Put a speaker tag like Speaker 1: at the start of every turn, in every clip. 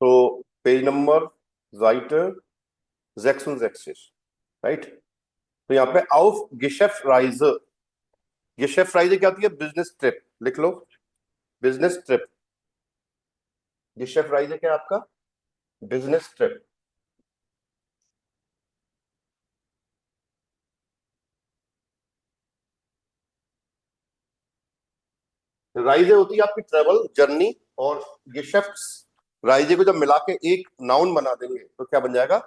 Speaker 1: तो page number Seite 66, right. तो यहाँ पे auf Geschäftsreise, Geschäftsreise क्या होती है? Business trip. लिख लो, बिजनेस ट्रिप। Geschäftsreise क्या है आपका? Business trip. राइजे होती है आपकी ट्रेवल जर्नी, और राइजे को जब मिला के एक नाउन बना देंगे तो क्या बन जाएगा?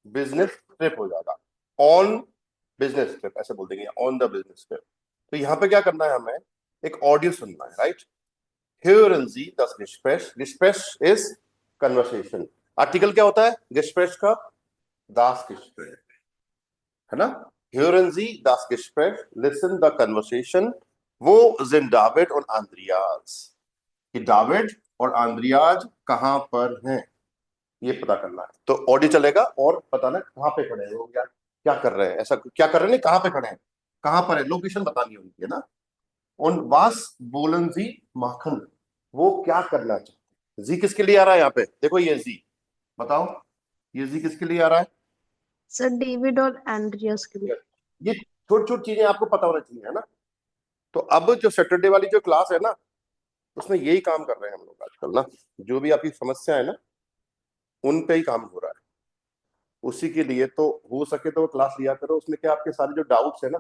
Speaker 1: बिजनेस ट्रिप हो जाएगा। ऑन बिजनेस ट्रिप ऐसे बोल देंगे, ऑन द बिजनेस ट्रिप। तो यहाँ पे क्या करना है, हमें एक ऑडियो सुनना है, right. Hören Sie das Gespräch? Gespräch is conversation। Article क्या होता है Gespräch का? Das Gespräch, है ना। Hören Sie das Gespräch? Listen the conversation। वो sind David und Andreas, कि दाविड और आंद्रियाज कहां पर हैं, ये पता करना है। तो ऑडियो चलेगा और बताना कहां पे खड़े हैं वो, क्या क्या कर रहे हैं, ऐसा क्या कर रहे हैं, कहां पे खड़े हैं, कहां पर है, लोकेशन बतानी होगी, है ना। उन वास बोलन जी माखन, वो क्या करना चाहते हैं। जी किसके लिए आ रहा है यहाँ पे? देखो ये जी, बताओ ये जी किसके लिए आ रहा है?
Speaker 2: सर डेविड और एंड्रियस के लिए।
Speaker 1: ये छोटी छोटी चीजें आपको पता होना चाहिए, है ना। तो अब जो सैटरडे वाली जो क्लास है ना, उसमें यही काम कर रहे हैं हम लोग आजकल ना। जो भी आपकी समस्या है ना, उन पे ही काम हो रहा है। उसी के लिए तो हो सके तो क्लास लिया करो, उसमें क्या आपके सारे जो डाउट्स है ना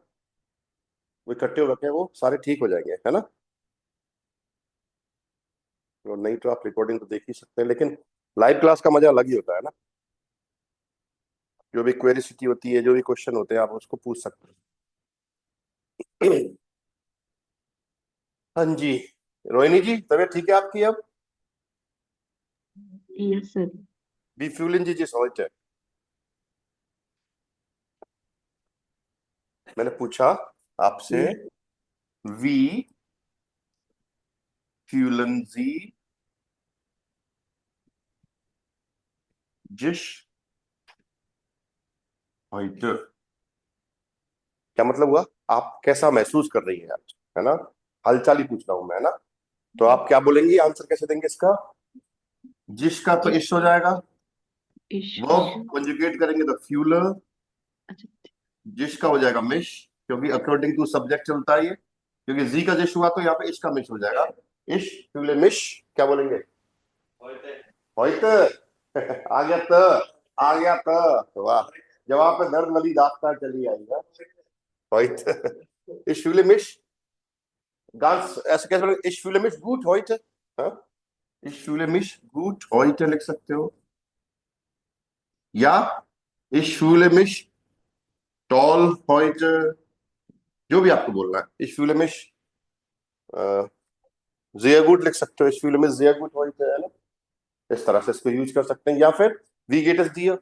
Speaker 1: वो इकट्ठे हो रखे हैं, वो सारे ठीक हो जाएंगे, है ना। और नहीं तो आप रिकॉर्डिंग तो देख ही सकते हैं, लेकिन लाइव क्लास का मजा अलग ही होता है ना। जो भी क्वेरिसिटी होती है, जो भी क्वेश्चन होते हैं, आप उसको पूछ सकते हैं। हाँ जी, रोहिणी जी तबीयत ठीक है आपकी अब?
Speaker 2: Yes sir.
Speaker 1: Wie fühlen Sie sich heute? मैंने पूछा आपसे, wie fühlen Sie sich heute? क्या मतलब हुआ? आप कैसा महसूस कर रही है आज, है ना। हालचाल ही पूछ रहा हूं मैं, है ना। तो आप क्या बोलेंगी, आंसर कैसे देंगे इसका? जिसका तो इश हो जाएगा, वर्ब कंजुगेट करेंगे तो फ्यूलर, जिसका हो जाएगा मिश, क्योंकि अकॉर्डिंग टू सब्जेक्ट चलता है ये, क्योंकि जी का जिश हुआ तो यहाँ पे इश का मिश हो जाएगा। इश फ्यूले मिश क्या बोलेंगे? होइते। आ गया तो, आ गया तो, वाह। जवाब पे दर्द वाली दास्तान चली आएगा। होइते, इश फ्यूले मिश, ganz ऐसे कैसे बोलेंगे? Ich fühle mich gut heute, हाँ? Ich fühle mich gut heute लिख सकते हो, या ich fühle mich toll heute, जो भी आपको बोलना है। Ich fühle mich sehr gut लिख सकते हो, ich fühle mich sehr gut heute, है ना। इस तरह से इसको यूज कर सकते हैं, या फिर wie geht es dir,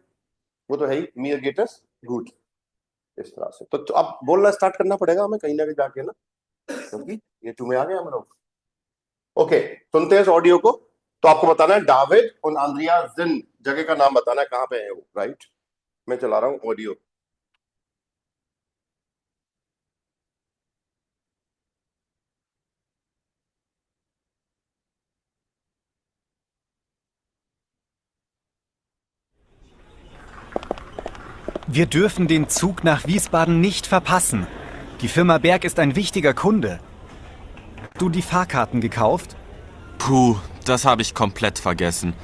Speaker 1: वो तो है ही, mir geht es gut, इस तरह से। तो अब बोलना स्टार्ट करना पड़ेगा हमें कहीं ना कहीं जाके ना, क्योंकि ये तुम्हें आ गया हम लोग। ओके, सुनते हैं इस ऑडियो को। तो आपको बताना है डाविड और आंद्रिया जिन जगह का नाम बताना है, कहां पे है वो, राइट। मैं चला रहा हूं audio.
Speaker 3: Wir dürfen den Zug nach Wiesbaden nicht verpassen. Die Firma Berg ist ein wichtiger Kunde. Du die Fahrkarten gekauft?
Speaker 4: Puh, das habe ich komplett vergessen.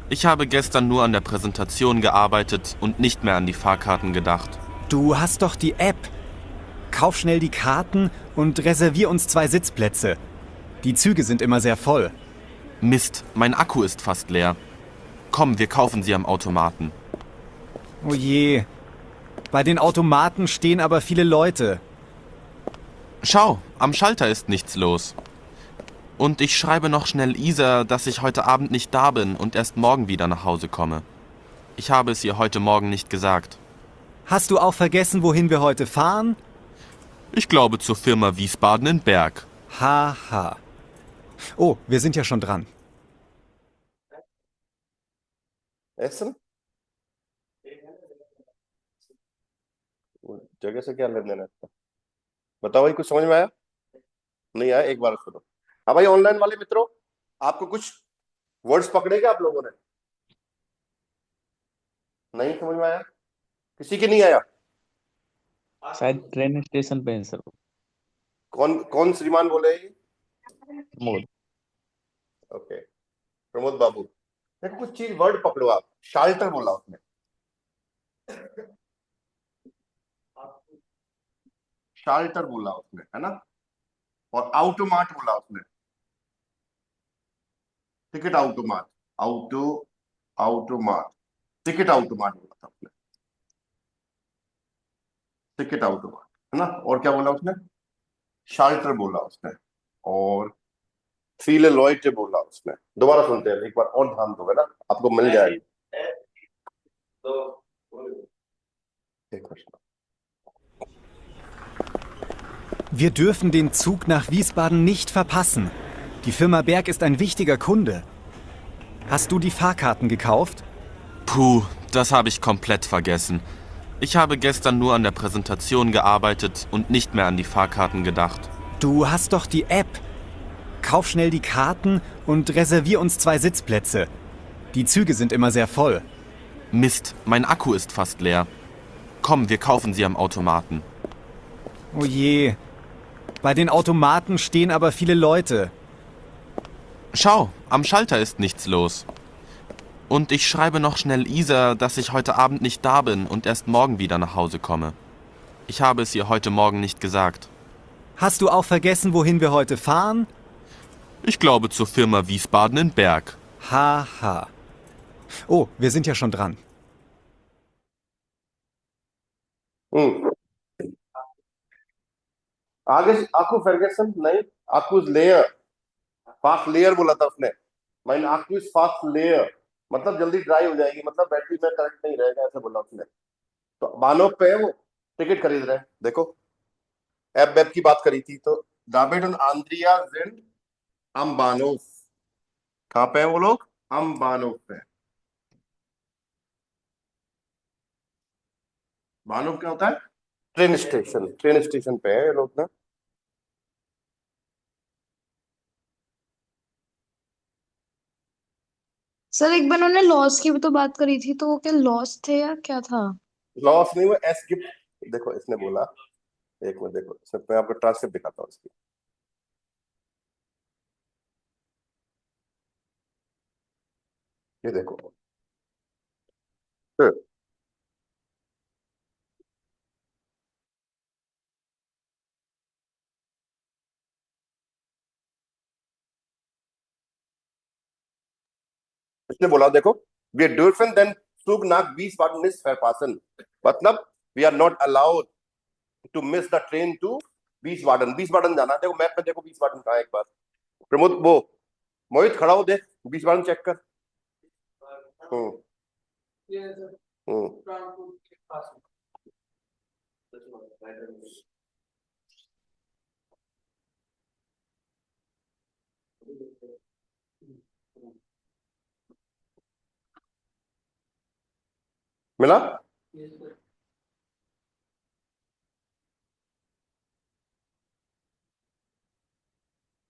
Speaker 4: Ich habe gestern nur an der Präsentation gearbeitet und nicht mehr an die Fahrkarten gedacht.
Speaker 3: Du hast doch die App. Kauf schnell die Karten und reservier uns 2 Sitzplätze. Die Züge sind immer sehr voll.
Speaker 4: Mist, mein Akku ist fast leer. Komm, wir kaufen sie am Automaten.
Speaker 3: Oh je. Bei den Automaten stehen aber viele Leute.
Speaker 4: Schau, am Schalter ist nichts los. Und ich schreibe noch schnell Isa, dass ich heute Abend nicht da bin und erst morgen wieder nach Hause komme. Ich habe es ihr heute Morgen nicht gesagt.
Speaker 3: Hast du auch vergessen, wohin wir heute fahren?
Speaker 4: Ich glaube zur Firma Wiesbaden in Berg.
Speaker 3: Haha. Oh, wir sind ja schon dran.
Speaker 1: Essen? जगह से क्या लेन then है इसका? बताओ भाई, कुछ समझ में आया? नहीं आया? एक बार सुनो। हाँ भाई, ऑनलाइन वाले मित्रों, आपको कुछ वर्ड्स पकड़े क्या आप लोगों ने? नहीं समझ में आया? किसी की नहीं आया?
Speaker 5: शायद ट्रेन स्टेशन पे है सर।
Speaker 1: कौन कौन श्रीमान बोले?
Speaker 5: मोड।
Speaker 1: ओके, प्रमोद बाबू। देखो कुछ चीज वर्ड पकड़ो आप। शाल्टर बोला उसने, शाल्टर बोला उसने, है ना? और आउटोमाट बोला उसने, टिकट आउटोमाट, आउटोमाट, टिकट आउटोमाट बोला था उसने, टिकट आउटोमाट, है ना? और क्या बोला उसने? शाल्टर बोला उसने, और फीले लॉयटे बोला उसने। दोबारा सुनते हैं एक बार और, ध्यान दोगे ना आपको मिल जाएगा। एक प्रश्न।
Speaker 3: Wir dürfen den Zug nach Wiesbaden nicht verpassen. Die Firma Berg ist ein wichtiger Kunde. Hast du die Fahrkarten gekauft?
Speaker 4: Puh, das habe ich komplett vergessen. Ich habe gestern nur an der Präsentation gearbeitet und nicht mehr an die Fahrkarten gedacht.
Speaker 3: Du hast doch die App. Kauf schnell die Karten und reservier uns 2 Sitzplätze. Die Züge sind immer sehr voll.
Speaker 4: Mist, mein Akku ist fast leer. Komm, wir kaufen sie am Automaten.
Speaker 3: Oh je. Bei den Automaten stehen aber viele Leute.
Speaker 4: Schau, am Schalter ist nichts los. Und ich schreibe noch schnell Isa, dass ich heute Abend nicht da bin und erst morgen wieder nach Hause komme. Ich habe es ihr heute Morgen nicht gesagt.
Speaker 3: Hast du auch vergessen, wohin wir heute fahren?
Speaker 4: Ich glaube zur Firma Wiesbaden in Berg.
Speaker 3: Haha. Oh, wir sind ja schon dran.
Speaker 1: आगे आकू Fergusson नहीं, आकू layer, fast layer बोला था उसने। Mine आकू इज फास्ट layer, मतलब जल्दी ड्राई हो जाएगी, मतलब बैटरी में करंट नहीं रहेगा, ऐसे बोला उसने। तो बानो पे वो टिकट खरीद रहे हैं। देखो ऐप वेब की बात करी थी, तो दाबिड और आंद्रिया जिंड अम्बानोव, कहाँ पे है वो लोग? अम्बानोव पे। बानोव क्या होता है? ट्रेन स्टेशन, ट्रेन स्टेशन पे है ये लोग ना।
Speaker 2: सर एक बार उन्होंने लॉस की भी तो बात करी थी, तो वो क्या लॉस थे या क्या था?
Speaker 1: लॉस नहीं, वो एस गिफ्ट। देखो इसने बोला, एक मिनट देखो, इसमें मैं आपको ट्रांसक्रिप्ट दिखाता हूँ इसकी। ये देखो, इसने बोला देखो, वी आर dürfen den Zug nach Wiesbaden nicht verpassen, मतलब we are not allowed to miss the train to Wiesbaden। Wiesbaden जाना है। देखो मैप में देखो Wiesbaden कहाँ है, एक बार प्रमोद वो मोहित खड़ा हो, देख Wiesbaden चेक कर। मिला?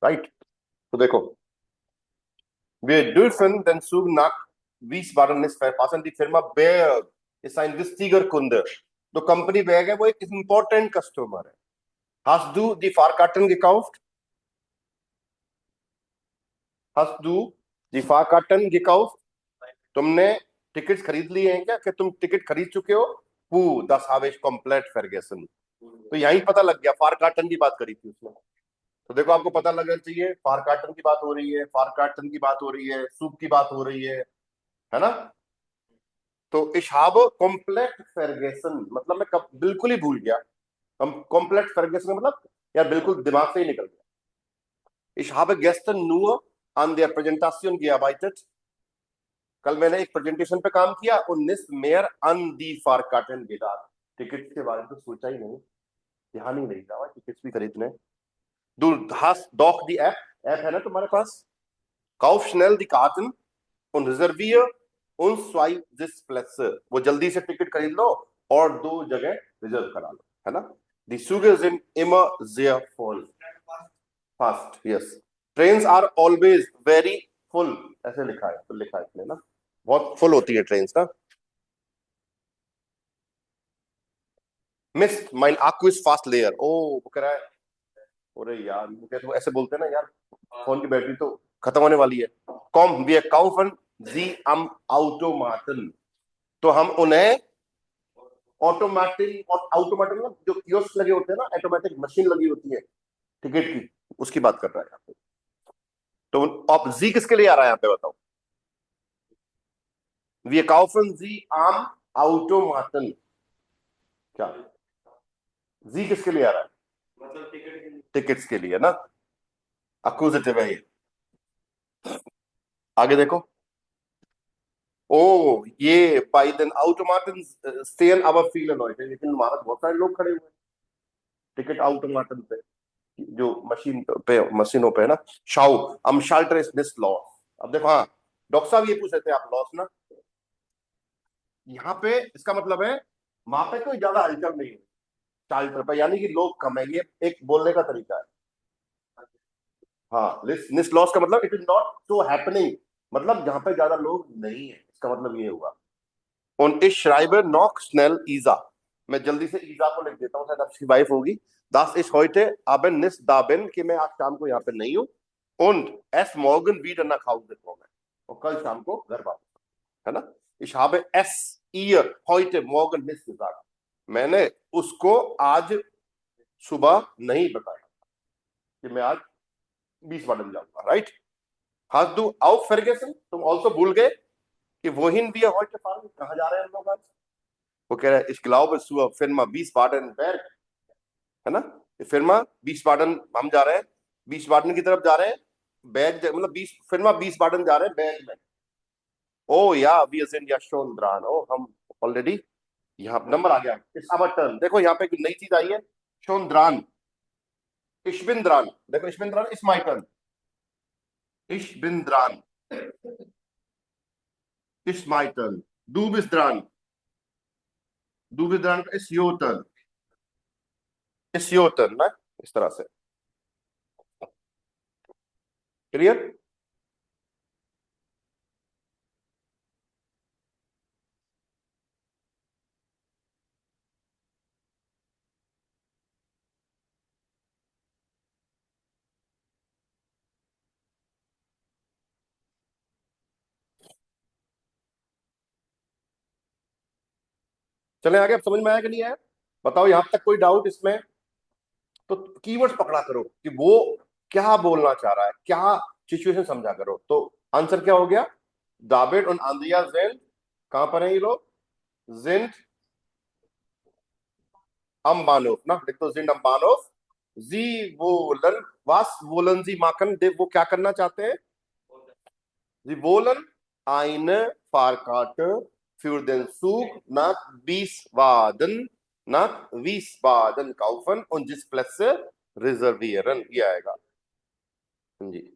Speaker 1: राइट। तो देखो, wir dürfen den Zug nach Wiesbaden nicht verpassen, die Firma Berg ist ein wichtiger Kunde। तो कंपनी बैग है, वो एक इंपॉर्टेंट कस्टमर है। Hast du die Fahrkarten gekauft? Hast du die Fahrkarten gekauft? तुमने टिकट खरीद लिए हैं क्या? कि तुम टिकट खरीद चुके हो? Das habe ich komplett vergessen। तो यही पता लग गया, फारकाटन की बात करी थी उसने। तो देखो आपको पता लगना चाहिए, फारकाटन की बात हो रही है, फारकाटन की बात हो रही है, सूप की बात हो रही है ना? तो ich habe komplett vergessen, मतलब मैं कब बिल्कुल ही भूल गया। हम komplett vergessen मतलब यार बिल्कुल दिमाग से ही निकल गया। Ich habe gestern nur an der Präsentation gearbeitet। कल मैंने एक प्रेजेंटेशन पे काम किया और nicht mehr an die Fahrkarten gedacht। Ticket के बारे में तो सोचा ही नहीं, ध्यान ही नहीं था टिकट भी खरीदने। Du hast doch die App, app है ना तुम्हारे पास? Kauf schnell die Karten und reservier uns 2 Sitzplätze। वो जल्दी से टिकट खरीद लो और 2 जगह रिजर्व करा लो, है ना? Die Züge sind immer sehr voll। Fast, yes। Trains are always very full, ऐसे लिखा है, तो लिखा है इसने ना, बहुत फुल होती है ट्रेन ना। मिस्ट माइन आकू इज फास्ट लेयर। ओ वो कह रहा है, अरे यार वो कहते वो ऐसे बोलते हैं ना यार, फोन की बैटरी तो खत्म होने वाली है। कॉम वी kaufen sie am Automaten। तो हम उन्हें ऑटोमेटिक, और ऑटोमेटिक ना जो कियोस्क लगे होते हैं ना, ऑटोमेटिक मशीन लगी होती है टिकट की, उसकी बात कर रहा है यहाँ पे। तो अब जी किसके लिए आ रहा है यहाँ पे बताओ? वी kaufen sie am Automaten। क्या जी किसके लिए आ रहा है? टिकट्स के लिए ना, अक्यूजेटिव है ये। आगे देखो, ओ ये बाई देन ऑटोमेटन stehen aber viele Leute, लेकिन वहां बहुत सारे लोग खड़े हुए हैं टिकट ऑटोमेटन पे, जो पे मशीनों पे है ना। शाउ am Schalter ist nicht los। अब देखो, हाँ डॉक्टर साहब ये पूछ रहे थे आप लॉस ना, यहाँ पे इसका मतलब है वहां पे कोई ज्यादा हलचल नहीं है शाल्टर पे, यानी कि लोग कम है, ये एक बोलने का तरीका है। हाँ, निस लॉस का मतलब it is not so happening, मतलब जहां पे ज्यादा लोग नहीं है, इसका मतलब ये हुआ। Und ich schreibe noch schnell Isa। मैं जल्दी से ईजा को लिख देता हूँ, शायद आपकी वाइफ होगी। Das ist heute Abend nicht da bin, कि मैं आज शाम को यहाँ पे नहीं हूँ। Und es morgen wieder nach Hause komme। और कल शाम को घर वापस, है ना। Ich habe es ihr heute morgen nicht gesagt। मैंने उसको आज सुबह नहीं बताया कि मैं आज 20 बार जाऊंगा, right. Hast du auch vergessen? तुम ऑल्सो भूल गए कि wohin wir heute fahren, कहाँ जा रहे हैं हम लोग आज? वो कह रहा है ich glaube zur Firma Wiesbaden-Berg, है ना। फिर्मा बीसबाडन हम जा रहे हैं, बीसबाडन की तरफ जा रहे हैं, बैग मतलब 20 फिर्मा बीसबाडन जा रहे हैं बैग में। ओ या wir sind ja schon dran। ओ हम ऑलरेडी, यहाँ नंबर आ गया, इट्स आवर टर्न। देखो यहाँ पे एक नई चीज आई है, schon dran, ich bin dran। देखो ich bin dran it's my turn, ich bin dran, it's my turn। du bist dran, du bist dran it's your turn, it's your turn ना, इस तरह से। क्लियर? चले आगे, अब समझ में आया कि नहीं आया? बताओ यहां तक कोई डाउट इसमें? तो कीवर्ड्स पकड़ा करो कि वो क्या बोलना चाह रहा है, क्या सिचुएशन समझा करो। तो आंसर क्या हो गया? दाविड और आंद्रिया जेंट कहां पर है ये लोग? जिंट अम्बानोफ ना, लिख दो जिंट अम्बानोफ। जी वोलन वास वोलन जी माकन दे, वो क्या करना चाहते हैं? जी woollen eine Fahrkarte für den Zug nach Wiesbaden, nach Wiesbaden kaufen und Sitzplätze reservieren। ये आएगा जी।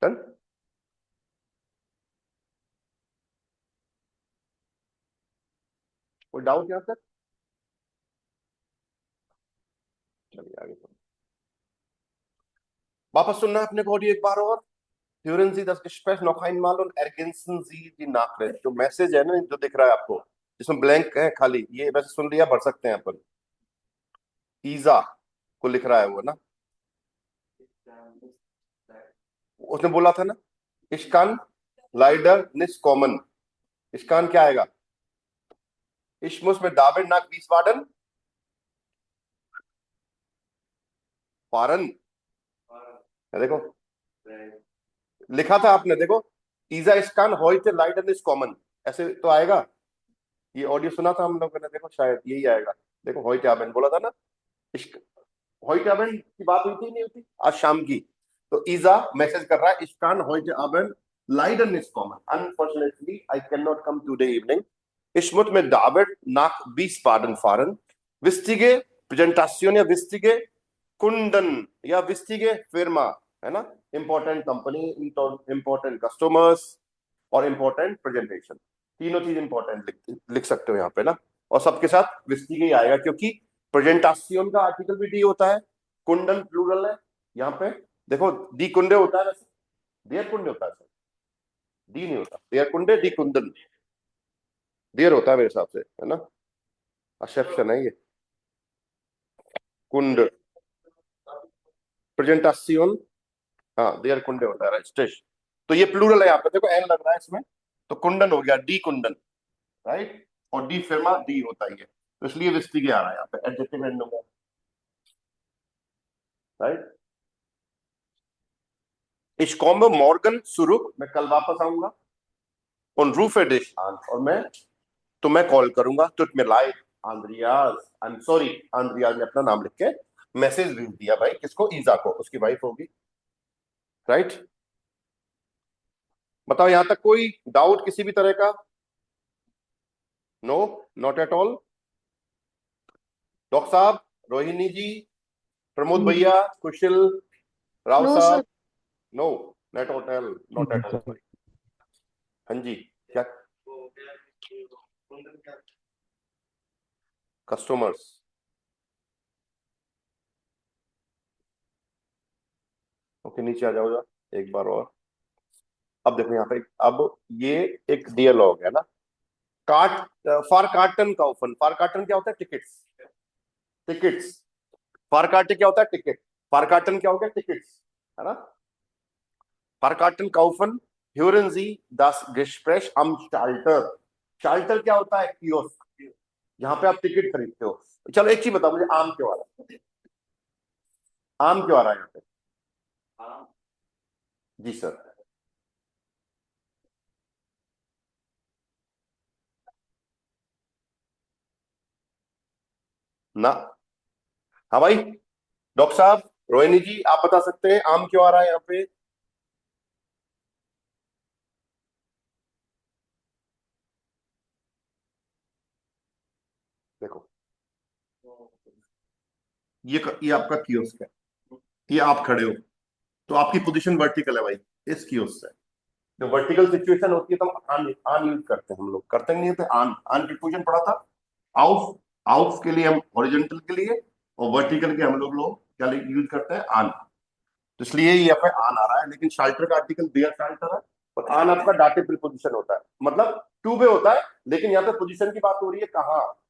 Speaker 1: डन? कोई डाउट यहाँ तक? चलिए आगे तो वापस सुनना है अपने को ऑडियो एक बार और। Hören Sie das Gespräch noch einmal und ergänzen Sie die Nachricht। जो मैसेज है ना, जो दिख रहा है आपको, जिसमें ब्लैंक है खाली, ये वैसे सुन लिया, भर सकते हैं अपन। ईजा को लिख रहा है वो ना, उसने बोला था ना, इश्कान लाइडर निस कॉमन। इश्कान क्या आएगा? इश्मुस में दाविड नाक बीसवाडन फारन, देखो लिखा था आपने, देखो ईजा इश्कान होइते लाइडर निस कॉमन, ऐसे तो आएगा। ये ऑडियो सुना था हम लोगों ने, देखो शायद यही आएगा। देखो होइते आबेन बोला था ना, इश्क होइते आबेन की बात हुई थी नहीं होती आज शाम की। तो ईजा मैसेज कर रहा है इश्कान होइते आबेन Leiden ist kommen. Unfortunately, I cannot come today evening. Ich muss mit David nach Wiesbaden fahren. Wichtige Präsentation या wichtige Kunden या wichtige Firma है ना, important company, important customers और important presentation, तीनों चीज important लिख सकते हो यहाँ पे ना, और सबके साथ विस्टिगे ही आएगा क्योंकि प्रेजेंटाशन का आर्टिकल भी डी होता है, कुंडन प्लूरल है यहाँ पे, देखो डी कुंडे होता है वैसे, देयर कुंडे होता है सर, डी नहीं होता, देयर कुंडे डी कुंदन, देयर होता है मेरे हिसाब से, है ना, एक्सेप्शन है ये, कुंड प्रेजेंटाशन, हाँ देयर कुंडे होता है राइट, तो ये प्लूरल है यहाँ पे, देखो एन लग रहा है इसमें, तो कुंडन हो गया, डी कुंडन राइट, और डी फिर्मा डी होता ही है, तो इसलिए विस्टिगे आ रहा है यहाँ पे एडजेक्टिव एंड में right. Ich komme morgen zurück, मैं कल वापस आऊंगा, und rufe dich an, और मैं कॉल करूंगा, tut mir leid Andreas, I'm sorry, Andreas ने अपना नाम लिख के मैसेज भेज दिया भाई, किसको, ईजा को, उसकी वाइफ होगी राइट। बताओ यहां तक कोई डाउट किसी भी तरह का? No, not at all. Doctor साहब, रोहिणी जी, प्रमोद भैया, कुशल, राव
Speaker 2: नो
Speaker 1: साहब,
Speaker 2: sir,
Speaker 1: no net hotel, not at all. हाँ जी, क्या कस्टमर्स, ओके नीचे आ जाओ जा एक बार और। अब देखो यहाँ पे, अब ये एक डियलॉग है ना, कार्ट फॉर कार्टन काउफन, फॉर कार्टन क्या होता है, टिकट्स, टिकट्स, फॉर कार्टे क्या होता है, टिकट, फॉर कार्टन क्या हो गया, टिकट्स, है ना, फॉर कार्टन काउफन hören Sie das Gespräch am Schalter, शाल्टर क्या होता है, कियोस्क, जहां पे आप टिकट खरीदते हो। चलो एक चीज बताओ मुझे, आम क्यों आ रहा है, आम क्यों आ रहा है यहाँ पे, जी सर, ना, हाँ भाई, डॉक्टर साहब, रोहिणी जी, आप बता सकते हैं आम क्यों आ रहा है यहाँ पे? देखो ये आपका कियोस्क है, ये आप खड़े हो, तो आपकी पोजीशन वर्टिकल है भाई, इस कियोस्क से, जो वर्टिकल सिचुएशन होती है तो हम आन यूज करते हैं, हम लोग करते नहीं थे, आन प्रीपोजिशन पढ़ा था, आउट, आउट के लिए हम हॉरिजॉन्टल के लिए, और वर्टिकल के हम लोग क्या यूज करते हैं, आन, तो इसलिए यहाँ पे आन आ रहा है, लेकिन शाल्टर का आर्टिकल देयर शाल्टर है, और आन आपका डाटिव प्रीपोजिशन होता है, मतलब टू पे होता है, लेकिन यहाँ पे पोजीशन की बात हो रही है कहाँ,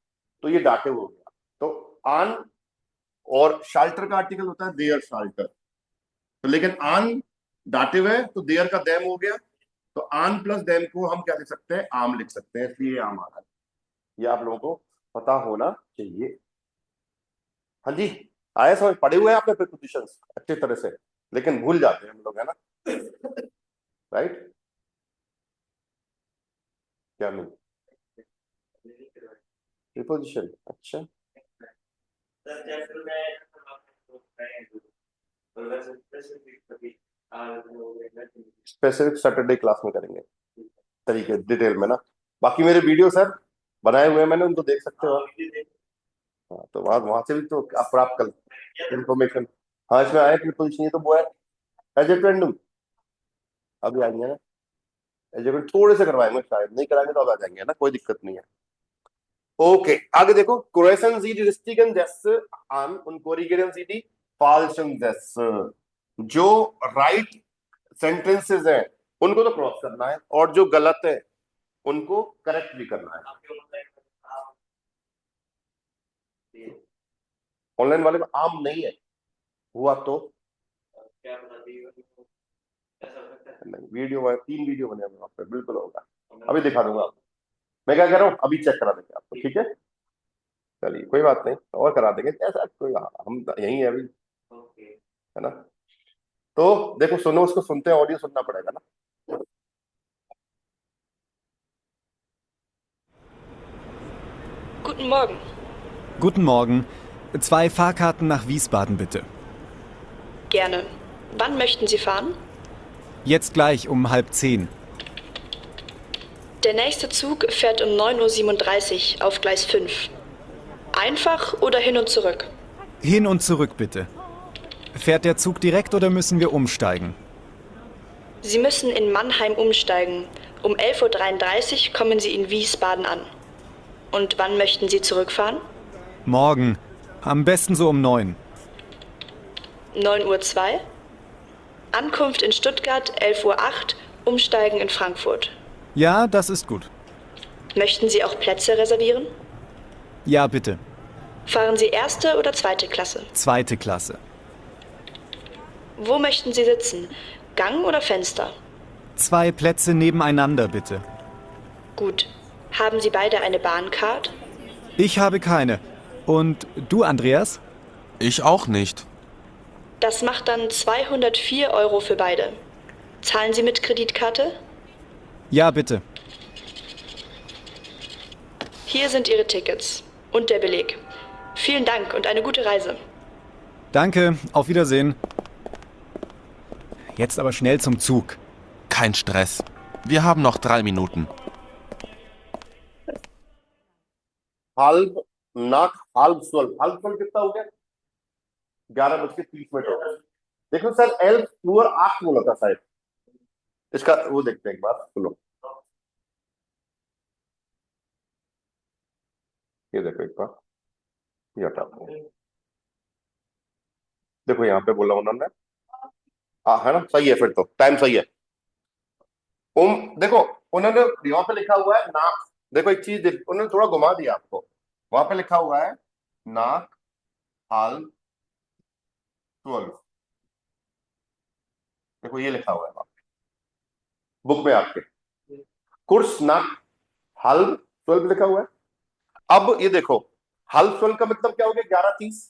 Speaker 1: तो ये डाटिव हो गया, तो आन, और शाल्टर का आर्टिकल होता है देयर शाल्टर, तो लेकिन आन डाटिव है तो देयर का देम हो गया, तो आन प्लस देम को हम क्या लिख सकते हैं, आम लिख सकते हैं, इसलिए आम आ रहा है, ये आप लोगों को पता होना चाहिए। हाँ जी, आया समझ, पढ़े हुए हैं आपने प्रीपोजिशंस अच्छी तरह से, लेकिन भूल जाते हैं हम लोग, है ना, राइट, क्या नहीं प्रीपोजिशन, अच्छा स्पेसिफिक सैटरडे क्लास में करेंगे तरीके डिटेल में ना, बाकी मेरे वीडियो सर बनाए हुए हैं मैंने, उनको देख सकते हो, हाँ, तो वहां से भी तो आप प्राप्त कर इंफॉर्मेशन। हाँ इसमें आए प्रीपोजिशन, ये तो वो है एडजेक्टिव, अभी आएंगे ना, एडजेक्टिव थोड़े से करवाएंगे, शायद नहीं कराएंगे तो अब आ जाएंगे ना, कोई दिक्कत नहीं है। ओके आगे देखो, कोरेशन जी रिस्टिगन जैसे आन उन कोरिगेरन जी डी फाल्शन जैसे, जो राइट सेंटेंसेस हैं उनको तो क्रॉस करना है, और जो गलत है उनको करेक्ट भी करना है। ऑनलाइन वाले में आम नहीं है, हुआ तो नहीं, वीडियो 3 वीडियो बने वहां पे, बिल्कुल होगा, अभी दिखा दूंगा आपको, मैं क्या कह रहा हूँ, अभी चेक करा देंगे आपको, ठीक है, चलिए कोई बात नहीं, और करा देंगे, ऐसा कोई, हम यही है अभी, है ना, तो देखो सुनो, उसको सुनते हैं, ऑडियो सुनना पड़ेगा ना।
Speaker 6: Guten Morgen.
Speaker 3: Guten Morgen. 2 Fahrkarten nach Wiesbaden bitte.
Speaker 6: Gerne. Wann möchten Sie fahren?
Speaker 3: Jetzt gleich um 9:30.
Speaker 6: Der nächste Zug fährt um 9:37 Uhr auf Gleis 5. Einfach oder hin und zurück?
Speaker 3: Hin und zurück bitte. Fährt der Zug direkt oder müssen wir umsteigen?
Speaker 6: Sie müssen in Mannheim umsteigen. Um 11:33 Uhr kommen Sie in Wiesbaden an. Und wann möchten Sie zurückfahren?
Speaker 3: Morgen. Am besten so um 9.
Speaker 6: 9:02 Uhr? Ankunft in Stuttgart 11:08 Uhr, umsteigen in Frankfurt.
Speaker 3: Ja, das ist gut.
Speaker 6: Möchten Sie auch Plätze reservieren?
Speaker 3: Ja, bitte.
Speaker 6: Fahren Sie erste oder zweite Klasse?
Speaker 3: 2. Klasse.
Speaker 6: Wo möchten Sie sitzen? Gang oder Fenster?
Speaker 3: 2 Plätze nebeneinander bitte.
Speaker 6: Gut. Haben Sie beide eine Bahncard?
Speaker 3: Ich habe keine. Und du, Andreas?
Speaker 4: Ich auch nicht.
Speaker 6: Das macht dann 204 Euro für beide. Zahlen Sie mit Kreditkarte?
Speaker 3: Ja, bitte.
Speaker 6: Hier sind Ihre Tickets und der Beleg. Vielen Dank und eine gute Reise.
Speaker 3: Danke, auf Wiedersehen. Jetzt aber schnell zum Zug.
Speaker 4: Kein Stress. Wir haben noch 3 Minuten.
Speaker 1: हाल्ब नाक हाल्ब 12 कितना हो गया 11:30 हो गया देखो sir 11 और 8 बोला था शायद इसका वो देखते हैं एक बार सुनो ये देखो एक बार ये हटा दो। देखो यहाँ पे बोला उन्होंने हाँ है ना सही है फिर तो टाइम सही है देखो उन्होंने यहाँ पे लिखा हुआ है नाक देखो एक चीज उन्होंने थोड़ा घुमा दिया आपको वहां पे लिखा हुआ है नाक हाल 12 देखो ये लिखा हुआ है वहां पे बुक में आपके कुर्स नाक हाल 12 लिखा हुआ है अब ये देखो हाल 12 का मतलब क्या हो गया 11:30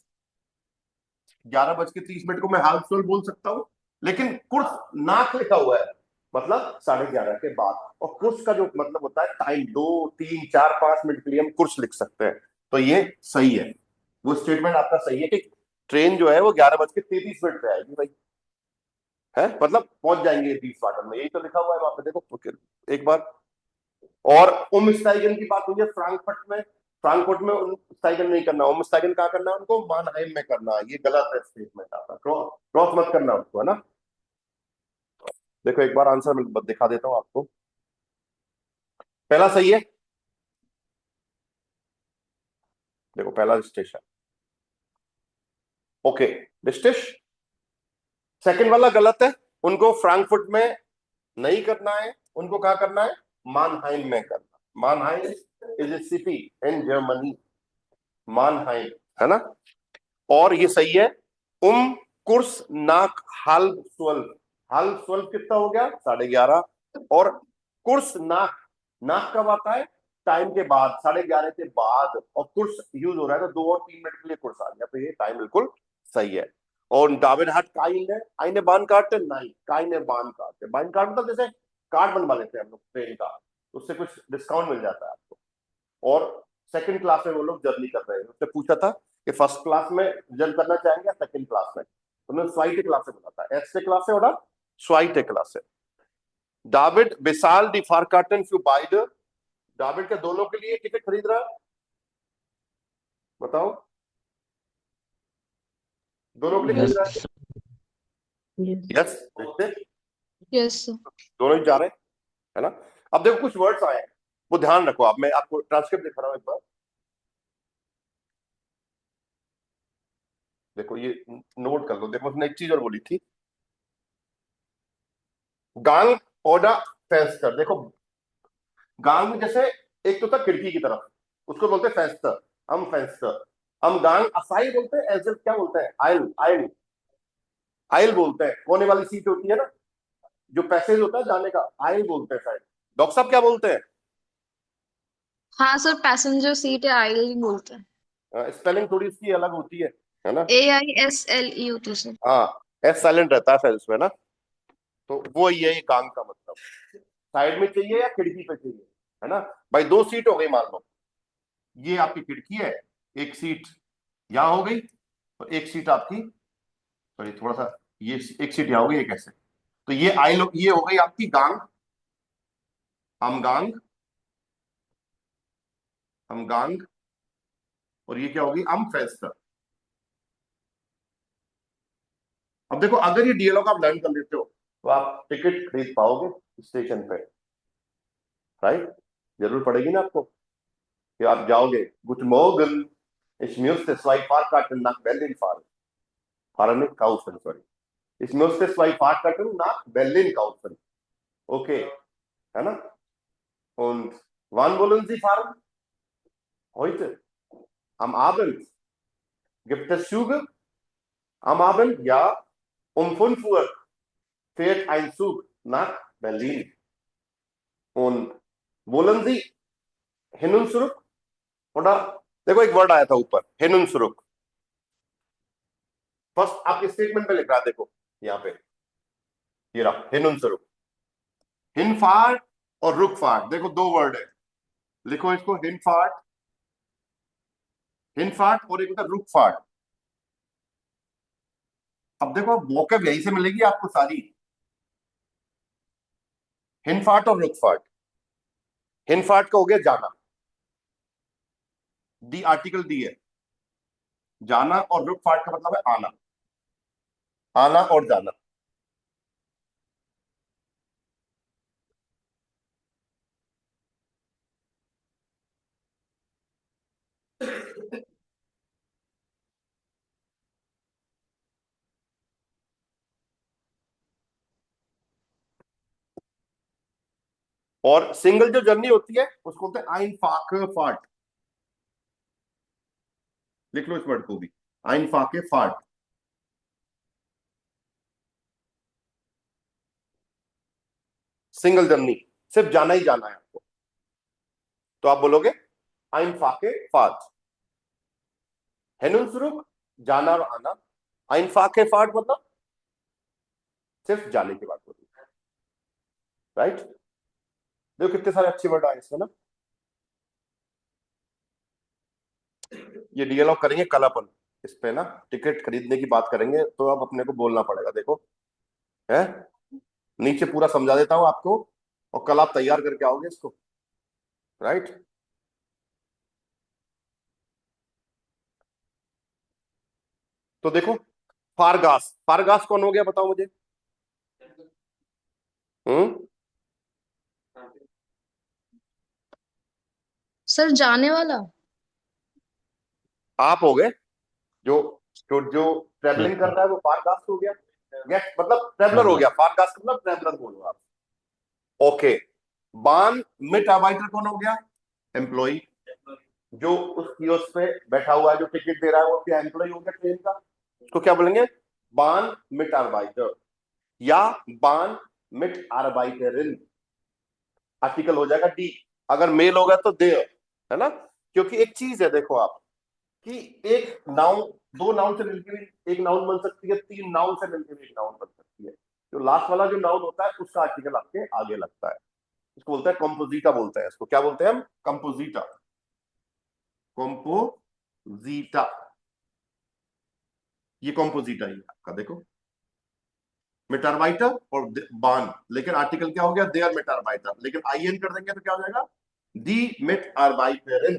Speaker 1: 11:30 को मैं हाल 12 बोल सकता हूं लेकिन कुर्स नाक लिखा हुआ है मतलब 11:30 के बाद और कुर्स का जो मतलब होता है टाइम 2 3 4 5 मिनट के लिए हम कुर्स लिख सकते हैं तो ये सही है वो स्टेटमेंट आपका सही है कि ट्रेन जो है वो 11:33 पे आएगी भाई है मतलब पहुंच जाएंगे विस्बाडन में यही तो लिखा हुआ है वहां पे देखो एक बार और उमस्टाइगन की बात हुई है फ्रैंकफर्ट में उमस्टाइगन नहीं करना उमस्टाइगन कहाँ करना है उनको मानहाइम में करना ये गलत है स्टेटमेंट आपका क्रॉस मत करना उसको है ना देखो एक बार आंसर मैं दिखा देता हूं आपको पहला सही है देखो पहला स्टेशन ओके रिस्टिश सेकंड वाला गलत है उनको फ्रैंकफर्ट में नहीं करना है उनको कहा करना है मानहाइम में करना Mannheim is a city in Germany Mannheim है ना और ये सही है कुर्स नाक हाल्ब 12 कितना हो गया 11:30 और कुर्स नाक कब आता है टाइम के बाद 11:30 के बाद और कुर्स यूज हो रहा है तो 2 और 3 मिनट के लिए कुर्स आ गया तो ये टाइम बिल्कुल सही है और डाविड हाट काइने बान कार्ड नहीं काइने बान कार्ड मतलब जैसे कार्ड बनवा लेते हैं हम लोग ट्रेन का उससे कुछ डिस्काउंट मिल जाता है आपको और सेकंड क्लास में वो लोग जर्नी कर रहे हैं उससे पूछा था कि फर्स्ट क्लास में जर्नी करना चाहेंगे या सेकंड क्लास में उन्होंने स्वाइट क्लास से बोला था एस क्लास से और स्वाइट क्लास से David Besal die Fahrkarten für beide David के दोनों के लिए टिकट खरीद रहा है बताओ दोनों के लिए खरीद रहा है यस देखते
Speaker 2: यस
Speaker 1: दोनों ही जा रहे हैं है ना अब देखो कुछ वर्ड्स आए हैं वो ध्यान रखो आप मैं आपको ट्रांसक्रिप्ट दिखा रहा हूं एक बार देखो ये नोट कर लो देखो उसने एक चीज और बोली थी गांग ओडा फेंस्टर देखो गांग में जैसे एक तो था खिड़की की तरफ उसको बोलते हैं फेंस्टर हम गांग असाई बोलते हैं एज क्या बोलते हैं आइल बोलते हैं कोने वाली सीट होती है ना जो पैसेज होता है जाने का आइल बोलते हैं शायद डॉक्टर साहब क्या बोलते हैं
Speaker 2: हाँ सर पैसेंजर सीट है आइल ही बोलते हैं
Speaker 1: स्पेलिंग थोड़ी इसकी अलग होती है ना
Speaker 2: AISLE होती है सर
Speaker 1: हाँ एस साइलेंट रहता है फिर इसमें ना तो वो ये गांग का मतलब साइड में चाहिए या खिड़की पे चाहिए है ना भाई 2 सीट हो गई मान लो ये आपकी खिड़की है एक सीट यहां हो गई और एक सीट आपकी सॉरी थोड़ा सा ये एक सीट यहां हो गई एक ऐसे तो ये ये हो गई आपकी गांग, अमगांग, अमगांग, और ये क्या होगी, अमफेस्टर। अब देखो, अगर ये डीएलओ आप लर्न कर लेते हो तो आप टिकट खरीद पाओगे स्टेशन पे, राइट? जरूर पड़ेगी ना आपको कि आप जाओगे, Guten Morgen, ich müsste 2 Fahrkarten nach Berlin fahren. Fahren nicht kaufen, sorry. Ich müsste 2 Fahrkarten nach Berlin kaufen. Okay, है ना? Und wann wollen Sie fahren? Heute. Am Abend. Gibt es Züge? Am Abend? Ja. Um 5 Uhr fährt ein Zug nach Berlin. Und wollen Sie hin und zurück? oder देखो एक word आया था ऊपर, hin und zurück. First आपके statement पे लिख रहा है, देखो यहाँ पे, ये रहा hin und zurück. Hinfahrt और Rückfahrt, देखो दो वर्ड है, लिखो इसको Hinfahrt, Hinfahrt और एक होता है Rückfahrt. अब देखो वोकैब यहीं से मिलेगी आपको सारी, Hinfahrt और Rückfahrt. Hinfahrt का हो गया जाना, दी आर्टिकल दी है, जाना, और Rückfahrt का मतलब है आना, आना और जाना. और सिंगल जो जर्नी होती है उसको बोलते हैं Einfache, लिख लो इस वर्ड को भी, Einfache. सिंगल जर्नी, सिर्फ जाना ही जाना है आपको, तो आप बोलोगे Einfache. Hin und zurück, जाना और आना. Einfache मतलब सिर्फ जाने की बात होती है, राइट? देखो कितने सारे अच्छे वर्ड आए इसमें ना. ये डीएलओ करेंगे कल अपन इस पे ना, टिकट खरीदने की बात करेंगे, तो अब अपने को बोलना पड़ेगा. देखो है, नीचे पूरा समझा देता हूं आपको, और कल आप तैयार करके आओगे इसको, राइट? तो देखो फारगास, फारगास कौन हो गया बताओ मुझे?
Speaker 2: सर जाने वाला।
Speaker 1: आप हो गए, जो जो ट्रेवलिंग कर रहा है वो फारगास्ट हो गया, गेट मतलब ट्रेवलर हो गया, फारगास्ट मतलब ट्रेवलर बोलो आप. ओके, बान मिट आर्बाइटर कौन हो गया? एम्प्लॉई, जो उस कियोस्क पे बैठा हुआ है, जो टिकट दे रहा है, वो क्या एम्प्लॉई हो गया ट्रेन का, उसको क्या बोलेंगे? बान मिट आर्बाइटर या बान मिट आर्बाइटरिन. आर्टिकल हो जाएगा डी, अगर मेल होगा तो देयर, है ना? क्योंकि एक चीज है, देखो आप, कि एक नाउन, दो नाउन से मिलकर भी एक नाउन बन सकती है, तीन नाउन से मिलकर भी एक नाउन बन सकती है. जो लास्ट वाला जो नाउन होता है उसका आर्टिकल आपके आगे लगता है, इसको बोलते हैं कंपोजिटा, बोलते हैं इसको. क्या बोलते हैं हम? कंपोजिटा, कंपोजिटा. ये कंपोजिटा ही आपका, देखो मिटारबाइटर और बान, लेकिन आर्टिकल क्या हो गया? देयर मिटारबाइटर, लेकिन आईएन कर देंगे तो क्या हो जाएगा? दी मिटारबाइटरिन.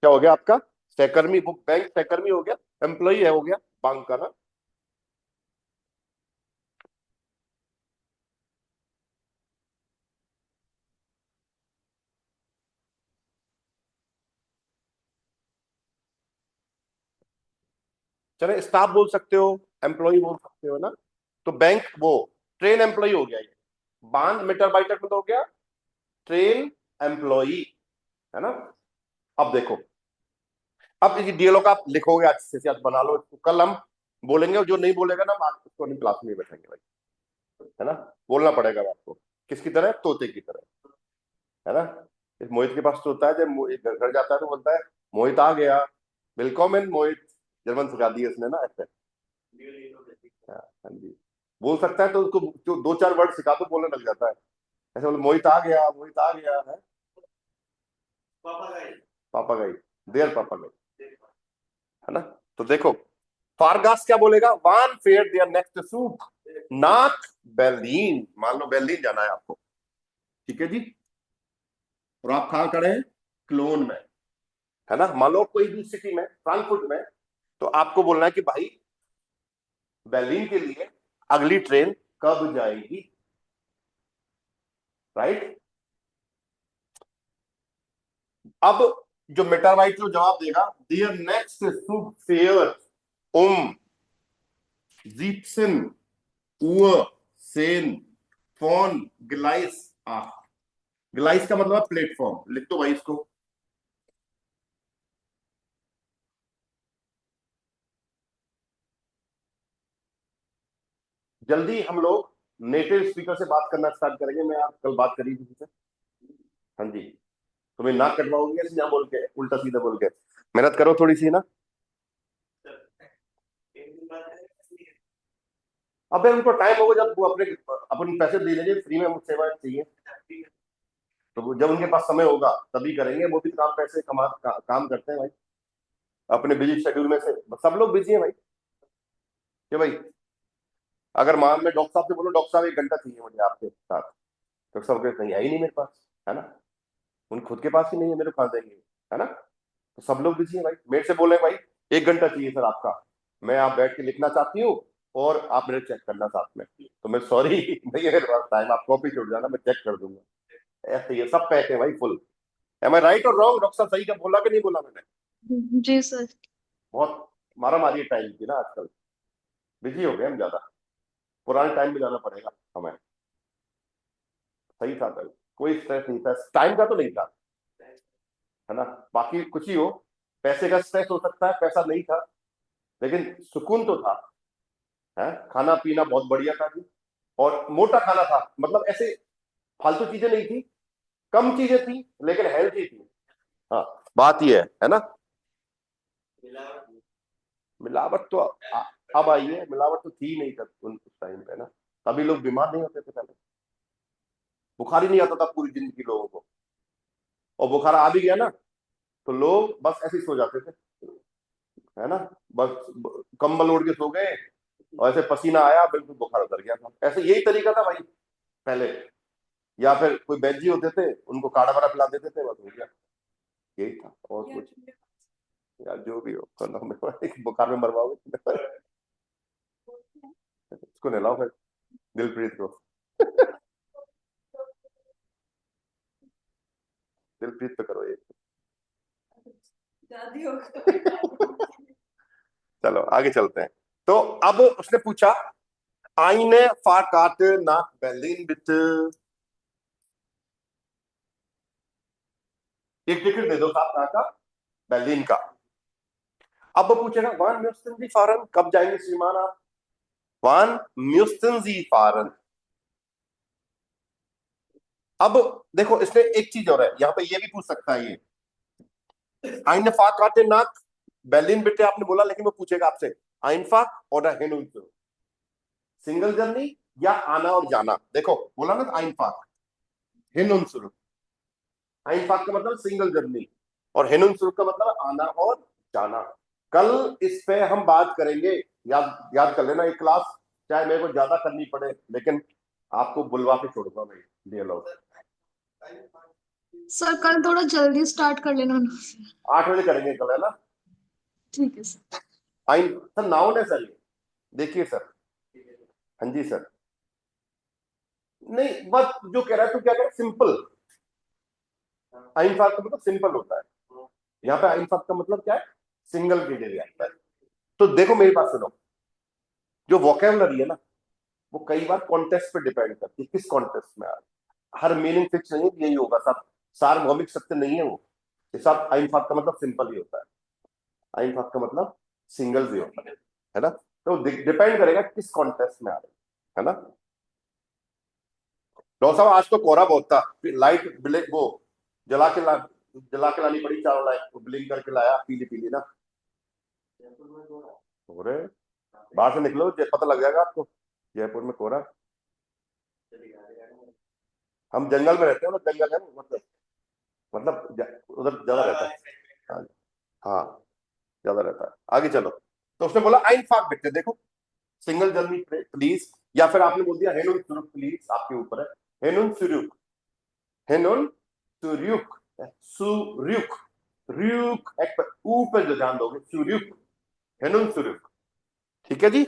Speaker 1: क्या हो गया आपका? सहकर्मी, वो बैंक सहकर्मी हो गया, एम्प्लॉई है हो गया बैंक का ना. चले स्टाफ बोल सकते हो, एम्प्लॉई बोल सकते हो ना. तो बैंक वो ट्रेन एम्प्लॉई हो गया, ये बान मिटारबाइटर में तो हो गया ट्रेन एम्प्लॉई, है ना. अब देखो, अब इस डीएलओ का आप लिखोगे अच्छे से, आज बना लो इसको, कल हम बोलेंगे, जो नहीं बोलेगा ना आज उसको नहीं क्लास में बैठेंगे भाई, है ना. बोलना पड़ेगा आपको, किसकी तरह? तोते की तरह, है ना. इस मोहित के पास तो होता है, जब घर जाता है तो बोलता है मोहित आ गया, वेलकम मोहित, जर्मन सिखा दी इसने ना ऐसे. हाँ जी, बोल सकता है तो उसको जो दो चार वर्ड सिखा दो बोलने लग जाता है, ऐसे बोले मोहित आ गया, मोहित आ गया है. पापा गई, देर पापा गई, है ना. तो देखो फारगास क्या बोलेगा? वान फेयर देयर नेक्स्ट सूप, नाक berlin, मान लो berlin जाना है आपको, ठीक है जी, और आप कहाँ खड़े हैं, क्लोन में, है ना, मान लो कोई भी सिटी में, फ्रैंकफर्ट में, तो आपको बोलना है कि भाई berlin के लिए अगली ट्रेन कब जाएगी, राइट। अब जो मेटाराइट जो जवाब देगा, डियर नेक्स्ट सुब फेयर जीप्सिन उअ सेन फोन ग्लाइस आ, ग्लाइस का मतलब प्लेटफॉर्म, लिख दो भाई इसको, जल्दी हम लोग नेटिव स्पीकर से बात करना स्टार्ट करेंगे। मैं आप कल बात करी थी किसी से, हाँ जी, तुम्हें नाक कटवाओगे ना बोल के, उल्टा सीधा बोल के, मेहनत करो थोड़ी सी ना। अबे उनको टाइम होगा जब वो अपने पैसे दे लेंगे, फ्री में मुझसे सेवा चाहिए, तो जब उनके पास समय होगा तभी करेंगे, वो भी काम पैसे काम करते हैं भाई अपने बिजी शेड्यूल में से, सब लोग बिजी हैं भाई, क्यों भाई। अगर मान में डॉक्टर साहब से बोलो, डॉक्टर साहब 1 घंटा चाहिए मुझे आपके साथ, डॉक्टर साहब कहते नहीं, है ही नहीं मेरे पास, है ना, उन खुद के पास ही नहीं है, मेरे को कहाँ देंगे, है ना, तो सब लोग बिजी हैं भाई। मेरे से बोले भाई 1 घंटा चाहिए सर आपका, मैं आप बैठ के लिखना चाहती हूँ और आप मेरे चेक करना साथ में, तो मैं सॉरी नहीं है मेरे पास टाइम, आप कॉपी छोड़ जाना, मैं चेक कर दूंगा। ऐसे ये सब पैसे भाई फुल। एम आई राइट और रॉन्ग, डॉक्टर साहब सही क्या बोला कि नहीं बोला मैंने।
Speaker 2: जी सर।
Speaker 1: बहुत मारा मारी टाइम की ना आजकल, बिजी हो गए हम ज्यादा, पुराने टाइम में जाना पड़ेगा हमें, सही था पहले, कोई स्ट्रेस नहीं था, टाइम का तो नहीं था, है ना, बाकी कुछ ही हो, पैसे का स्ट्रेस हो सकता है, पैसा नहीं था, लेकिन सुकून तो था, है, खाना पीना बहुत बढ़िया था जी, और मोटा खाना था, मतलब ऐसे फालतू चीजें नहीं थी, कम चीजें थी लेकिन हेल्थी थी। हाँ, बात ये है ना, मिलावट तो अब आई है, मिलावट तो थी नहीं तब उस टाइम पे ना, तभी लोग बीमार नहीं होते थे पहले, बुखार ही नहीं आता था पूरी जिंदगी लोगों को, और बुखार आ भी गया ना तो लोग बस ऐसे ही सो जाते थे, है ना, बस कंबल ओढ़ के सो गए और ऐसे पसीना आया बिल्कुल बुखार उतर गया था, ऐसे यही तरीका था भाई पहले, या फिर कोई बैजी होते थे उनको काढ़ा वाड़ा पिला देते थे, बस हो गया, यही था, और कुछ यार जो भी हो, बुखार में मरवाओगे इसको नहलाओ फिर, दिलप्रीत को दिलप्रीत पे करो ये चलो आगे चलते हैं। तो अब उसने पूछा आईने फाकाट नाक berlin bitte, एक टिकट दे दो साहब, कहाँ का, berlin का। अब वो पूछेगा वान म्यूस्टन जी फारन, कब जाएंगे श्रीमान आप, वान म्यूस्टन जी फारन। अब देखो इसने एक चीज और है यहाँ पे, ये भी पूछ सकता है ये, आईने फाकाट नाक berlin bitte आपने बोला, लेकिन वो पूछेगा आपसे आइनफाक और हेनुल्सुर, सिंगल जर्नी या आना और जाना, देखो बोला ना आइनफाक हेनुल्सुर, आइनफाक का मतलब सिंगल जर्नी और हेनुल्सुर का मतलब आना और जाना। कल इस पे हम बात करेंगे, याद याद कर लेना, एक क्लास चाहे मेरे को ज्यादा करनी पड़े लेकिन आपको बुलवा के छोड़ूंगा मैं, डियर लोग।
Speaker 2: सर कल थोड़ा जल्दी स्टार्ट कर लेना ना।
Speaker 1: 8 बजे करेंगे कल, है ना।
Speaker 2: ठीक है सर।
Speaker 1: आइन सर नाउन है सर ये, देखिए सर, हाँ जी सर, नहीं बस जो कह रहा है तो क्या कह रहा है, सिंपल, आइनफाक का मतलब सिंपल होता है, यहाँ पे आइनफाक का मतलब क्या है, सिंगल के लिए आता है। तो देखो मेरी बात सुनो, जो वोकेबलरी है ना वो कई बार कॉन्टेक्स्ट पे डिपेंड करती है, किस कॉन्टेक्स्ट में आ रहा है, हर मीनिंग फिक्स नहीं है यही होगा, सब सार्वभौमिक सत्य नहीं है वो, सब आइनफाक का मतलब सिंपल ही होता है, आइनफाक का मतलब सिंगल भी होता है ना, तो डिपेंड करेगा किस कॉन्टेक्स्ट में आ रहे है ना। डॉक्टर साहब आज तो कोहरा बहुत था, लाइट ब्लैक वो जला के लानी पड़ी, चारों लाइट ब्लिंक करके लाया, पीली पीली ना, हो रहे बाहर से निकलो पता लग जाएगा आपको, जयपुर में कोहरा, हम जंगल में रहते हैं ना, जंगल है ना, उधर ज्यादा रहता है, हाँ हाँ ज्यादा रहता है। आगे चलो, तो उसने बोला आइन फाक बिकते, देखो सिंगल जर्नी प्लीज या फिर आपने बोल दिया हेनुन सुरुक, प्लीज आपके ऊपर है, हेनुन सुरुक, हेनुन सुरुक, सुरुक, रुक एक पर ऊ पे जो ध्यान दोगे, सुरुक, हेनुन सुरुक। ठीक है जी।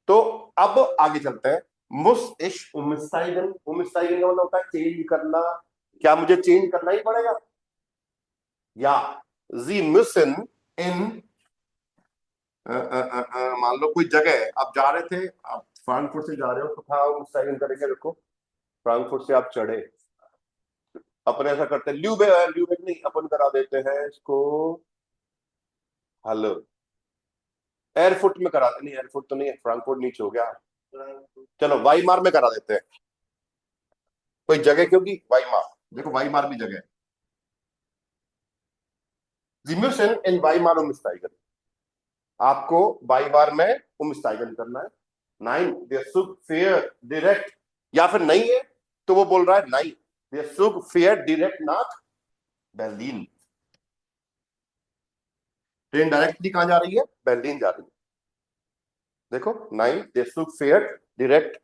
Speaker 1: तो अब आगे चलते हैं। मुस इश उमिस्ताइगन, उमिस्ताइगन का मतलब होता है चेंज करना। क्या मुझे चेंज करना ही पड़ेगा? या जी मिशन इन, मान लो कोई जगह है, आप जा रहे थे, आप फ्रांकफुर्ट से जा रहे हो, तो कहा उमिस्ताइगन करेंगे, देखो फ्रांकफुर्ट से आप चढ़े, अपन ऐसा करते हैं ल्यूबेक नहीं, अपन करा देते हैं इसको हल, एयरफुट में करा, नहीं एयरफुट तो नहीं है, फ्रांकफुर्ट नीचे हो गया, चलो वाईमार में करा देते हैं कोई जगह, क्योंकि वाईमार, देखो वाईमार भी जगह है। जिम्यूसन इन वाईमार उमिस्ताइगन, आपको वाईमार में उमिस्ताइगन करना है। 9 der Zug fährt direkt, या फिर नहीं है तो वो बोल रहा है नहीं, der Zug fährt direkt nach Berlin, train directly कहां जा रही है? बर्लिन जा रही है। देखो 9 der Zug fährt direkt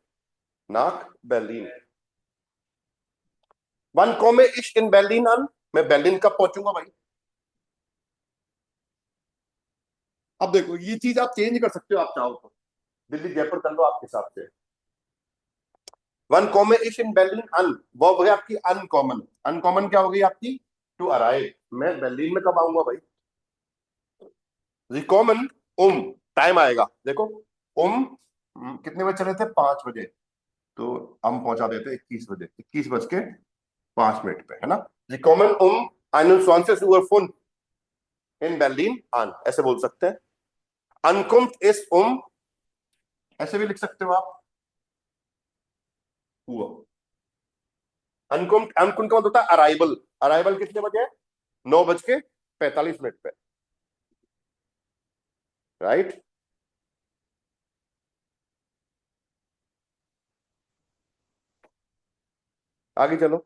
Speaker 1: nach Berlin। Wann komme ich in Berlin an? मैं बर्लिन कब पहुंचूंगा भाई? अब देखो ये चीज आप चेंज कर सकते हो, आप चाहो तो दिल्ली जयपुर कर लो आपके हिसाब से। वन कॉमे इश इन बर्लिन अन, वो हो गई आपकी अनकॉमन, अनकॉमन क्या हो गई आपकी? टू अराइव, मैं बर्लिन में कब आऊंगा भाई? रिकॉमन टाइम आएगा, देखो कितने बजे चले थे? 5 बजे, तो हम पहुंचा देते 21 बजे, 21:05 पे, है ना। रिकॉमन einen 20 Uhr 5 इन बर्लिन आन, ऐसे बोल सकते हैं। अनकुम्ट इस ऐसे भी लिख सकते हो आप, हुआ। अनकुम्ट, अनकुम्ट का मतलब होता है अराइवल, अराइवल कितने बजे है? 9:45 पे, राइट। आगे चलो,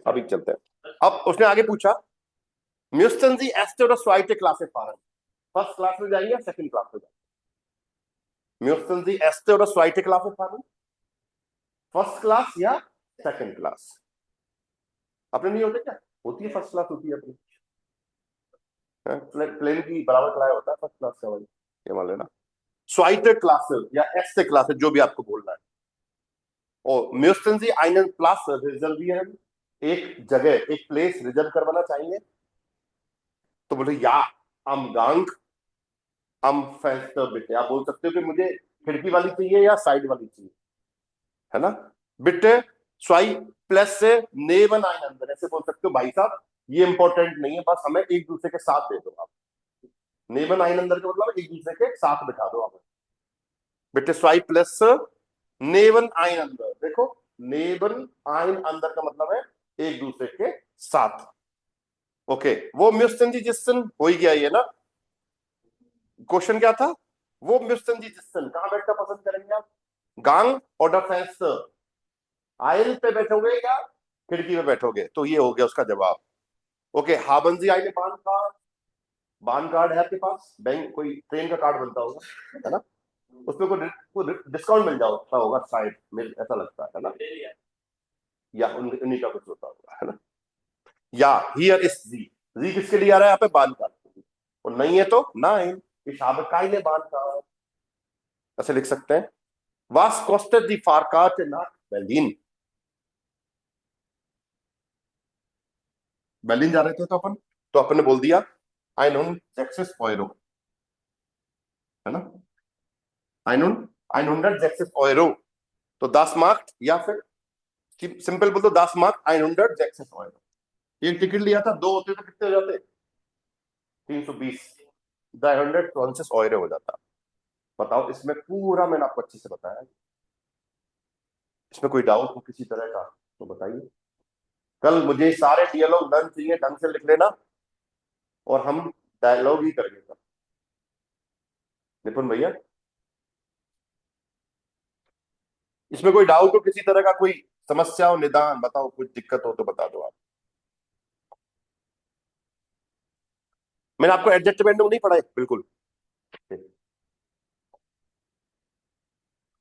Speaker 1: अभी चलते हैं। अब उसने आगे पूछा, म्यूस्टन जी एस्टे oder zweite Klasse fahren, first class में जाएंगे या सेकंड क्लास में जाएंगे? म्यूस्टन जी एस्टे oder zweite Klasse fahren, first class या सेकंड क्लास? अपने नहीं होते क्या? होती है फर्स्ट क्लास, होती है अपनी, प्लेन की बराबर किराया होता है फर्स्ट क्लास का भाई, ये मान लेना। zweite Klasse या एस्टे क्लास, जो भी आपको बोलना है। और म्यूस्टन जी einen Platz reservieren, एक जगह, एक प्लेस रिजर्व करवाना चाहेंगे, तो बोले या am Gang am Fenster bitte, आप बोल सकते हो कि मुझे खिड़की वाली चाहिए या साइड वाली चाहिए, है ना। बिट्टे स्वाई प्लस से नेवन आइन अंदर, ऐसे बोल सकते हो भाई साहब ये इंपॉर्टेंट नहीं है, बस हमें एक दूसरे के साथ दे दो आप। नेवन आइन अंदर का मतलब एक दूसरे के साथ बिठा दो आप। बिट्टे स्वाई प्लस नेवन आइन अंदर, देखो नेवन आइन अंदर का मतलब है एक दूसरे के साथ। ओके, वो म्यूस्टन जी जिसन हो ही गया ये ना। क्वेश्चन क्या था? वो म्यूस्टन जी जिसन कहां बैठना पसंद करेंगे आप? गांग और फेंस्टर, आयल पे बैठोगे या खिड़की पे बैठोगे? तो ये हो गया उसका जवाब। ओके, हाबंजी आइले बान कार्ड, बान कार्ड है आपके पास? बैंक कोई ट्रेन का कार्ड बनता होगा, है ना, उसमें कोई डिस्काउंट मिल जाता होगा शायद, मेरे ऐसा लगता है ना, या उन्हीं का कुछ होता होगा, है ना। या हियर इज जी किसके लिए आ रहा है यहाँ पे? बान कार्ड, और नहीं है तो नाइन, इस हाबकाइले बान कार्ड, ऐसे लिख सकते हैं। Was kostet die Fahrkarte nach Berlin? Berlin जा रहे थे तो अपन ने बोल दिया 106 Euro, है ना, 106 Euro, तो 10 मार्क, या फिर सिंपल बोल दो 10 मार्क 106 Euro। एक टिकट लिया था, दो होते तो कितने हो जाते? 320, 320 Euro हो जाता। बताओ, इसमें पूरा मैंने आपको अच्छे से बताया, इसमें कोई डाउट हो किसी तरह का तो बताइए। कल मुझे सारे डियलॉग लर्न चाहिए, ढंग से लिख लेना, और हम डायलॉग ही करेंगे सर। निपुण भैया, इसमें कोई डाउट हो, किसी तरह का कोई समस्या हो, निदान बताओ, कुछ दिक्कत हो तो बता दो आप। मैंने आपको एडजस्टमेंट नहीं पढ़ाए बिल्कुल,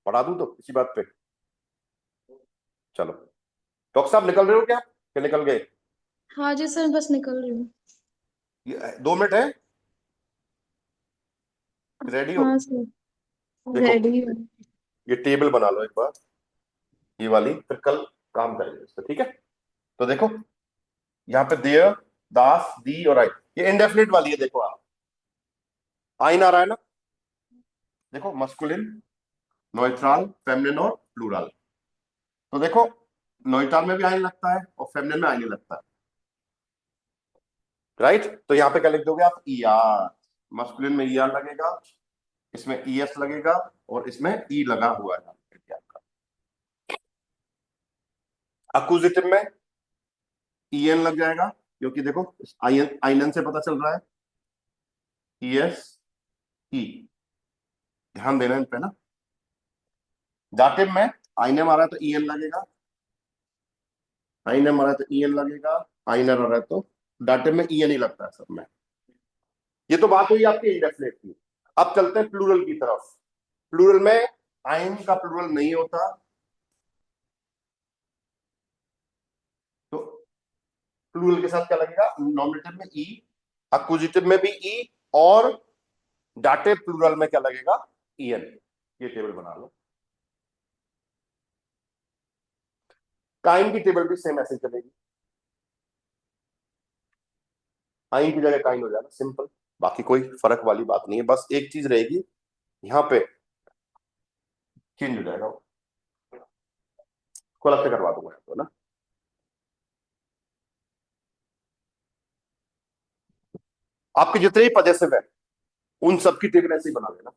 Speaker 1: पढ़ा दूं तो इसी बात पे। चलो डॉक्टर साहब निकल रहे हो क्या, कि निकल गए?
Speaker 2: हाँ जी सर, बस निकल रही हूँ।
Speaker 1: 2 मिनट है, रेडी हो?
Speaker 2: हाँ सर,
Speaker 1: देखो
Speaker 2: रेडी हूँ।
Speaker 1: ये टेबल बना लो एक बार, ये वाली, फिर कल काम करेंगे इस पे, ठीक है? तो देखो यहाँ पे देयर, दास, दी और आई, ये इंडेफिनिट वाली है। देखो आप, आइन आ रहा है ना, देखो मस्कुलिन, नोइट्रल, फेमिनिन और प्लूरल। तो देखो नोइट्रल में भी आइन लगता है और फेमिनिन में आइन लगता है, राइट? तो यहाँ पे क्या लिख दोगे आप? E R. मस्कुलिन में ई आर लगेगा, इसमें ई एस लगेगा और इसमें ई लगा हुआ है आपका। अक्यूजेटिव में ई एन लग जाएगा, क्योंकि देखो आई एन से पता चल रहा है, ई एस ई, ध्यान देना इन पे ना। दाटिव में आई नेम आ रहा है तो ई एन लगेगा, आई नेम आ रहा है तो ई एन लगेगा, आई नर आ रहा है तो दाटिव में ई एन ही लगता है सब में। ये तो बात हुई आपकी इंडेफिनिट की। अब चलते हैं प्लूरल की तरफ। प्लूरल में आइन का प्लूरल नहीं होता, तो प्लूरल के साथ क्या लगेगा? नॉमिनेटिव में ई, अक्यूजिटिव में भी ई, और डाटिव प्लूरल में क्या लगेगा? E N. ये टेबल बना लो। काइन की टेबल भी सेम ऐसे चलेगी, आइन की जगह काइन हो जाएगा, सिंपल। बाकी कोई फर्क वाली बात नहीं है, बस एक चीज रहेगी, यहाँ पे चेंज हो जाएगा, को अलग से करवा दूंगा तो ना। आपके जितने ही पजेसिव है उन सबकी टेबल ऐसे ही बना देना।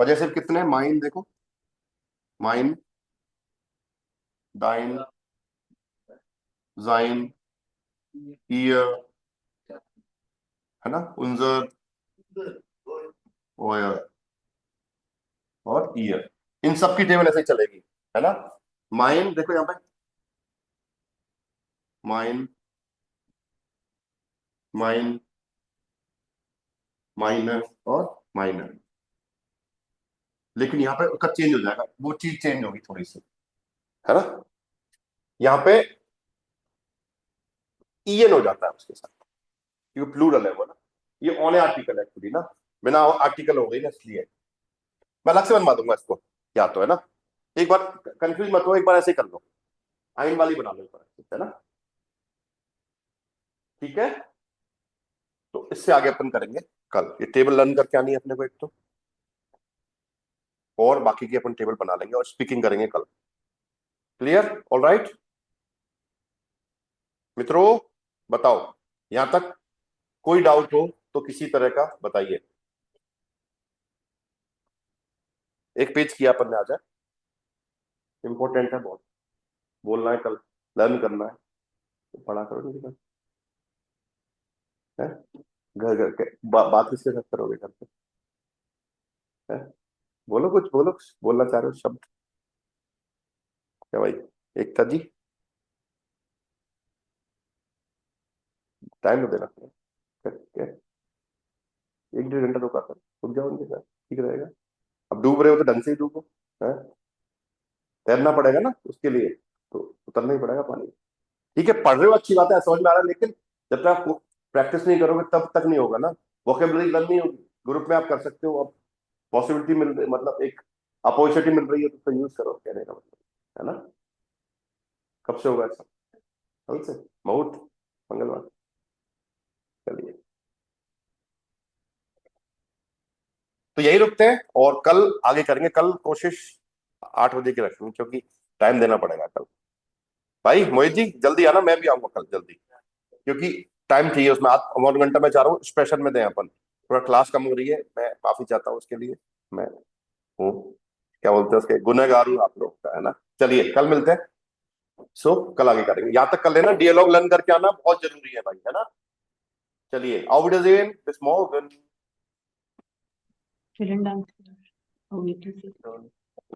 Speaker 1: पजेसिव कितने हैं? माइन देखो, माइन, डाइन, जाइन, ईयर, है ना, उंजर, ओयर और ईयर, इन सबकी टेबल ऐसे ही चलेगी, है ना। माइन देखो यहाँ पे, माइन, माइन, माइनर और माइनर, लेकिन यहाँ पे उसका चेंज हो जाएगा, वो चीज चेंज होगी थोड़ी सी, है ना। यहाँ पे ईएन हो जाता है उसके साथ, क्योंकि प्लूरल है वो ना, ये ऑन आर्टिकल है एक्चुअली ना, बिना आर्टिकल हो गई ना, इसलिए मैं अलग से बनवा दूंगा इसको, या तो, है ना। एक बार कंफ्यूज मत हो, एक बार ऐसे ही कर लो, आइन वाली बना लो एक बार, है ना, ठीक है। तो इससे आगे अपन करेंगे कल, ये टेबल लर्न करके आनी है अपने को एक तो, और बाकी की अपन टेबल बना लेंगे और स्पीकिंग करेंगे कल। क्लियर? ऑल राइट मित्रों, बताओ यहां तक कोई डाउट हो तो किसी तरह का बताइए। एक पेज किया अपन ने आज, इंपॉर्टेंट है बहुत, बोलना है कल, लर्न करना है, तो पढ़ा करो नहीं है, घर घर के बात किसके साथ करोगे घर पे, है? बोलो कुछ, बोलो कुछ बोलना चाह रहे हो शब्द, क्या भाई? एकता जी, टाइम तो देना क्या? 1-1.5 घंटा रुका कर, रुक जाओ उनके साथ, ठीक रहेगा। अब डूब रहे हो तो ढंग से ही डूबो, है, तैरना पड़ेगा ना उसके लिए, तो उतरना ही पड़ेगा पानी। ठीक है, पढ़ रहे हो अच्छी बात है, समझ में आ रहा है, लेकिन जब तक आप प्रैक्टिस नहीं करोगे तब तक नहीं होगा ना, वोकेबलरी लर्न नहीं होगी। ग्रुप में आप कर सकते हो, अब पॉसिबिलिटी मिल रही, मतलब एक अपॉर्चुनिटी मिल रही है तो उसका यूज करो, कहने का मतलब, है ना। कब से होगा ऐसा? कल से, मुहूर्त मंगलवार, चलिए तो यही रुकते हैं और कल आगे करेंगे। कल कोशिश 8 बजे की रखेंगे, क्योंकि टाइम देना पड़ेगा कल। भाई मोहित जी जल्दी आना, मैं भी आऊंगा कल जल्दी, क्योंकि टाइम चाहिए उसमें, 1 घंटा मैं चाह रहा हूँ स्पेशल में दें अपन, थोड़ा क्लास कम हो रही है, मैं माफी चाहता हूँ उसके लिए, मैं हूँ, क्या बोलते हैं उसके, गुनहगार हूँ आप लोग का, है ना। चलिए कल मिलते हैं, सो कल आगे करेंगे, यहाँ तक कर लेना, डियलॉग लर्न करके आना बहुत जरूरी है भाई, है ना। चलिए auf Wiedersehen, bis morgen।
Speaker 7: Vielen Dank. Auf Wiedersehen.